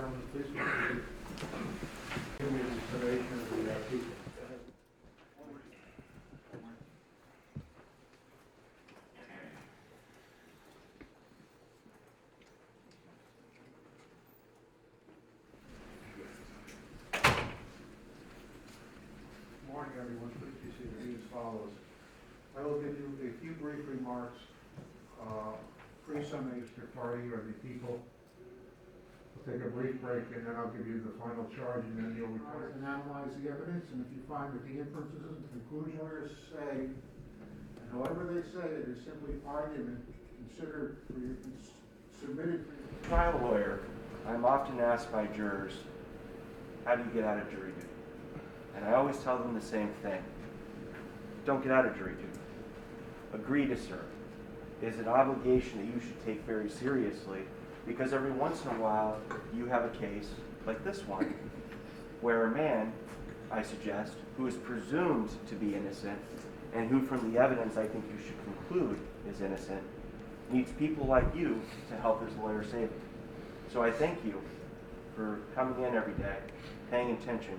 gentlemen, please continue. Give me the summation of the people. Morning, everyone. Please be seated. Read as follows. I will give you a few brief remarks, pre-summing Mr. Party or the people. We'll take a brief break, and then I'll give you the final charge, and then you'll return and analyze the evidence. And if you find that the inferences and conclusion lawyers say, and however they say it, is simply argument considered for your submitted for your Trial lawyer, I'm often asked by jurors, how do you get out of jury duty? And I always tell them the same thing. Don't get out of jury duty. Agree to serve. It is an obligation that you should take very seriously, because every once in a while you have a case like this one, where a man, I suggest, who is presumed to be innocent, and who from the evidence I think you should conclude is innocent, needs people like you to help his lawyer save him. So I thank you for coming in every day, paying attention,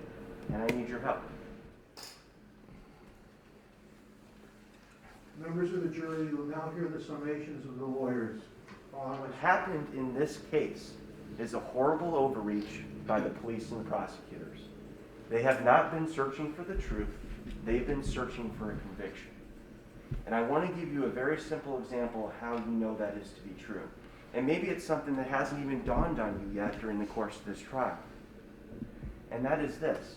and I need your help. members of the jury. You will now hear the summations of the lawyers. What happened in this case is a horrible overreach by the police and the prosecutors. They have not been searching for the truth. They've been searching for a conviction. And I want to give you a very simple example of how you know that is to be true. And maybe it's something that hasn't even dawned on you yet during the course of this trial. And that is this.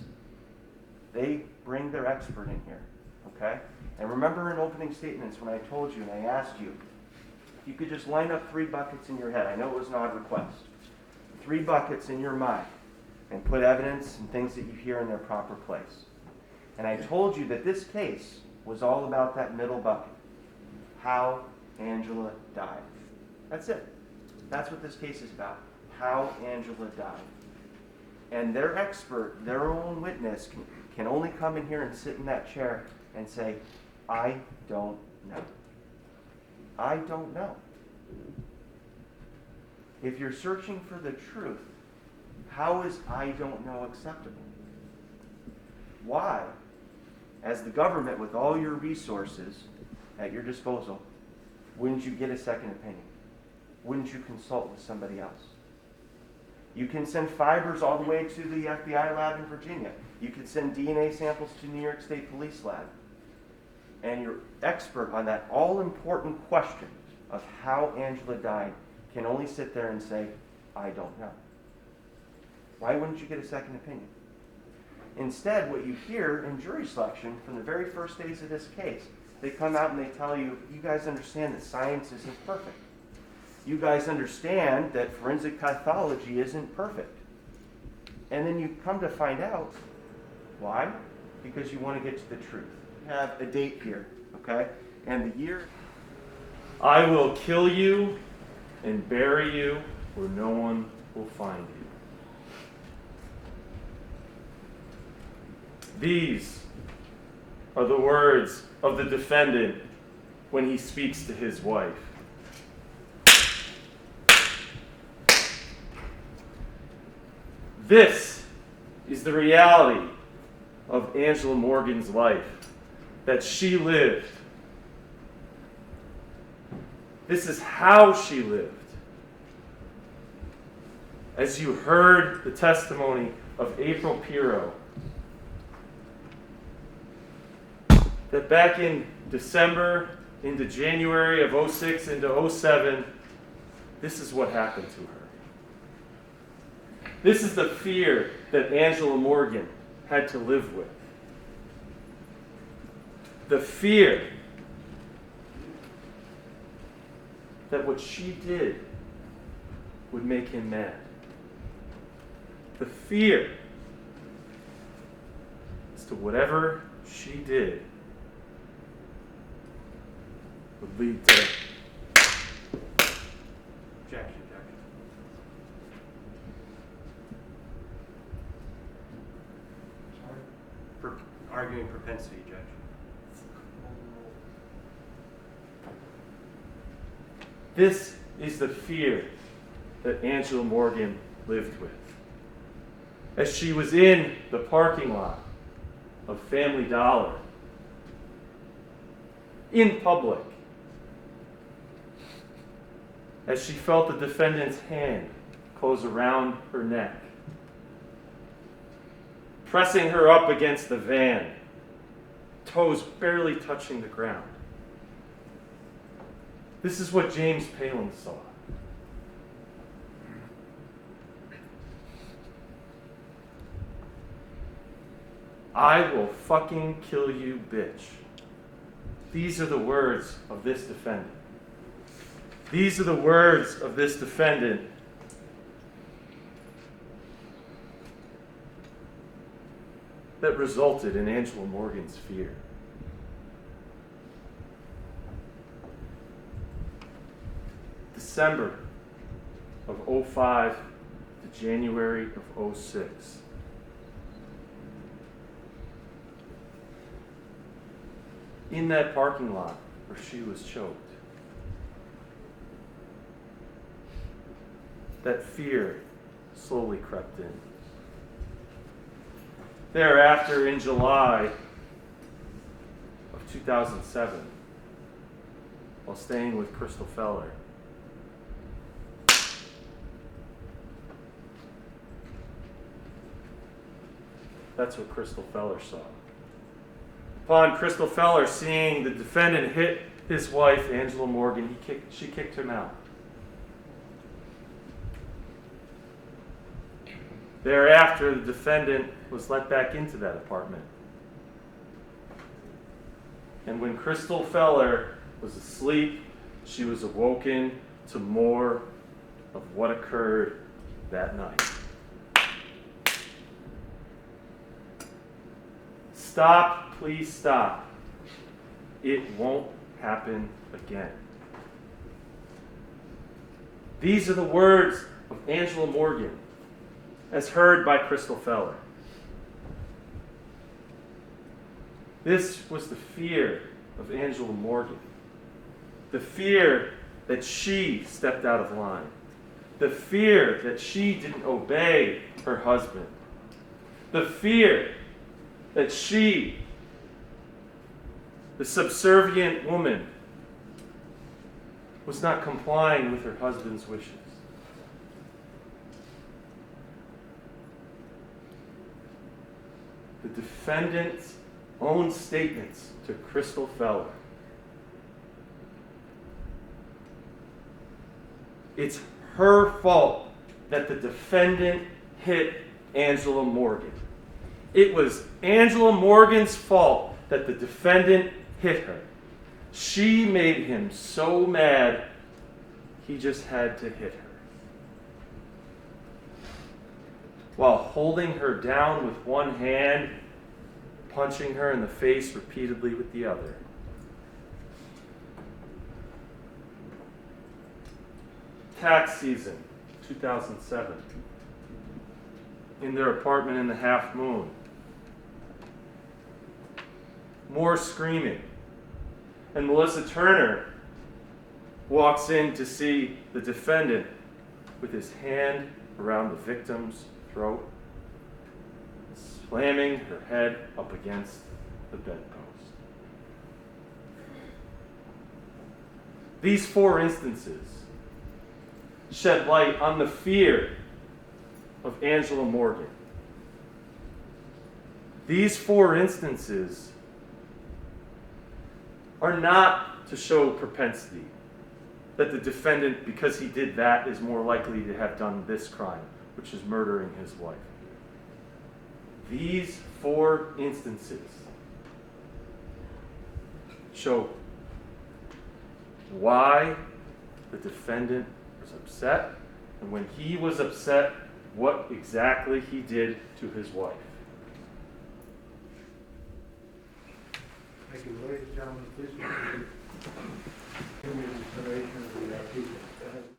They bring their expert in here, okay? And remember in opening statements when I told you and I asked you, if you could just line up 3 buckets in your head. I know it was an odd request. 3 buckets in your mind and put evidence and things that you hear in their proper place. And I told you that this case was all about that middle bucket. How Angela died. That's it. That's what this case is about. How Angela died. And their expert, their own witness, can only come in here and sit in that chair and say, I don't know. I don't know. If you're searching for the truth, how is I don't know acceptable? Why, as the government with all your resources at your disposal, wouldn't you get a second opinion? Wouldn't you consult with somebody else? You can send fibers all the way to the FBI lab in Virginia. You can send DNA samples to New York State Police lab. And your expert on that all-important question of how Angela died can only sit there and say, I don't know. Why wouldn't you get a second opinion? Instead, what you hear in jury selection from the very first days of this case, they come out and they tell you, you guys understand that science isn't perfect. You guys understand that forensic pathology isn't perfect. And then you come to find out, why? Because you want to get to the truth. You have a date here, okay? And the year. I will kill you and bury you where no one will find you. These are the words of the defendant when he speaks to his wife. This is the reality of Angela Morgan's life that she lived. This is how she lived. As you heard the testimony of April Pirro, that back in December into January of 06 into 07, this is what happened to her. This is the fear that Angela Morgan had to live with. The fear that what she did would make him mad. The fear as to whatever she did would lead to Objection. For arguing propensity, Judge. This is the fear that Angela Morgan lived with. as she was in the parking lot of Family Dollar, in public, as she felt the defendant's hand close around her neck, pressing her up against the van, toes barely touching the ground. This is what James Palin saw. I will fucking kill you, bitch. These are the words of this defendant. These are the words of this defendant that resulted in Angela Morgan's fear. December of 05 to January of 06. In that parking lot where she was choked, that fear slowly crept in. Thereafter, in July of 2007, while staying with Crystal Feller, that's what Crystal Feller saw. Upon Crystal Feller seeing the defendant hit his wife, Angela Morgan, she kicked him out. Thereafter, the defendant was let back into that apartment. And when Crystal Feller was asleep, she was awoken to more of what occurred that night. Stop, please stop. It won't happen again. These are the words of Angela Morgan, as heard by Crystal Feller. This was the fear of Angela Morgan. The fear that she stepped out of line. The fear that she didn't obey her husband. The fear that she, the subservient woman, was not complying with her husband's wishes. The defendant's own statements to Crystal Feller. It's her fault that the defendant hit Angela Morgan. It was Angela Morgan's fault that the defendant hit her. She made him so mad, he just had to hit her. While holding her down with one hand, punching her in the face repeatedly with the other. Tax season, 2007. In their apartment in the Half Moon. More screaming. And Melissa Turner walks in to see the defendant with his hand around the victim's throat, slamming her head up against the bedpost. These four instances shed light on the fear of Angela Morgan. These four instances are not to show propensity, that the defendant, because he did that, is more likely to have done this crime, which is murdering his wife. These four instances show why the defendant was upset, and when he was upset, what exactly he did to his wife. Thank you. Ladies and gentlemen, please give me the information of the people.